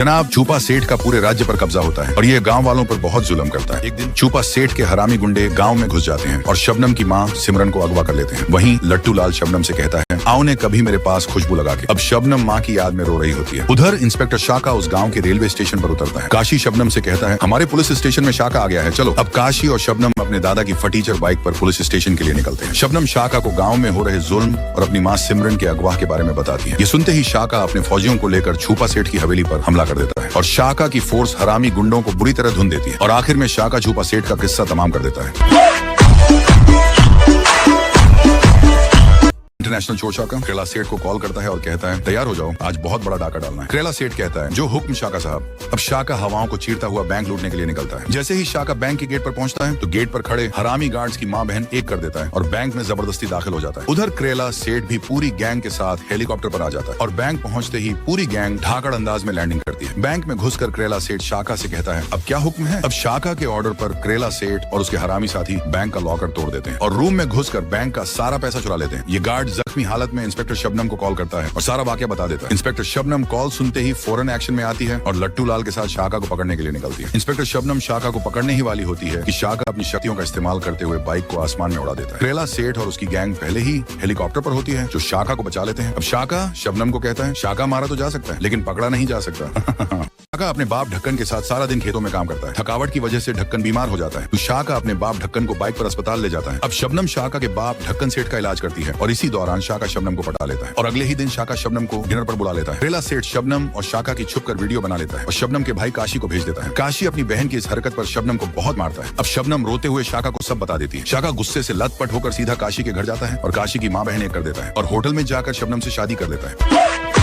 जनाब, छुपा सेठ का पूरे राज्य पर कब्जा होता है और ये गांव वालों पर बहुत जुल्म करता है। एक दिन छुपा सेठ के हरामी गुंडे गांव में घुस जाते हैं और शबनम की मां सिमरन को अगवा कर लेते हैं। वहीं लट्टू लाल शबनम से कहता है, आओ ने कभी मेरे पास खुशबू लगा के। अब शबनम मां की याद में रो रही होती है। उधर इंस्पेक्टर शाका उस गांव के रेलवे स्टेशन पर उतरता है। काशी शबनम से कहता है, हमारे पुलिस स्टेशन में शाका आ गया है, चलो। अब काशी और शबनम अपने दादा की फटीचर बाइक पर पुलिस स्टेशन के लिए निकलते हैं। शबनम शाका को गाँव में हो रहे जुल्म और अपनी माँ सिमरन के अगवा के बारे में बताती है। ये सुनते ही शाका अपने फौजियों को लेकर छुपा सेठ की हवेली पर हमला कर देता है और शाका की फोर्स हरामी गुंडों को बुरी तरह धुन देती है और आखिर में शाका छुपा सेठ का किस्सा तमाम कर देता है। इंटरनेशनल चोर शाका केरला सेठ को कॉल करता है और कहता है, तैयार हो जाओ, आज बहुत बड़ा डाका डालना है। केरला सेठ कहता है, जो हुक्म शाका साहब। अब शाका हवाओं को चीरता हुआ बैंक लूटने के लिए निकलता है। जैसे ही शाका बैंक के गेट पर पहुंचता है तो गेट पर खड़े हरामी गार्ड्स की मां बहन एक कर देता है और बैंक में जबरदस्ती दाखिल हो जाता है। उधर केरला सेठ भी पूरी गैंग के साथ हेलीकॉप्टर पर आ जाता है और बैंक पहुंचते ही पूरी गैंग ढाकड़ अंदाज में लैंडिंग करती है। बैंक में घुसकर केरला सेठ शाका से कहता है, अब क्या हुक्म है। अब शाका के ऑर्डर पर केरला सेठ और उसके हरामी साथी बैंक का लॉकर तोड़ देते हैं और रूम में घुसकर बैंक का सारा पैसा चुरा लेते हैं। ये गार्ड जख्मी हालत में इंस्पेक्टर शबनम को कॉल करता है और सारा वाकया बता देता है। इंस्पेक्टर शबनम कॉल सुनते ही फौरन एक्शन में आती है और लट्टू लाल के साथ शाका को पकड़ने के लिए निकलती है। इंस्पेक्टर शबनम शाका को पकड़ने ही वाली होती है कि शाका अपनी शक्तियों का इस्तेमाल करते हुए बाइक को आसमान में उड़ा देता है। केरला सेठ और उसकी गैंग पहले ही हेलीकॉप्टर पर होती है जो शाका को बचा लेते हैं। अब शाका शबनम को कहता है, शाका मारा तो जा सकता है लेकिन पकड़ा नहीं जा सकता। शाका अपने बाप ढक्कन के साथ सारा दिन खेतों में काम करता है। थकावट की वजह से ढक्कन बीमार हो जाता है तो शाका अपने बाप ढक्कन को बाइक पर अस्पताल ले जाता है। अब शबनम शाका के बाप ढक्कन सेठ का इलाज करती है और इसी दौरान शाका शबनम को पटा लेता है और अगले ही दिन शाका शबनम को डिनर पर बुला लेता है। केरला सेठ शबनम और शाका की छुपकर वीडियो बना लेता है और शबनम के भाई काशी को भेज देता है। काशी अपनी बहन की इस हरकत पर शबनम को बहुत मारता है। अब शबनम रोते हुए शाका को सब बता देती है। शाका गुस्से से लथपथ होकर सीधा काशी के घर जाता है और काशी की माँ बहन एक कर देता है और होटल में जाकर शबनम से शादी कर लेता है।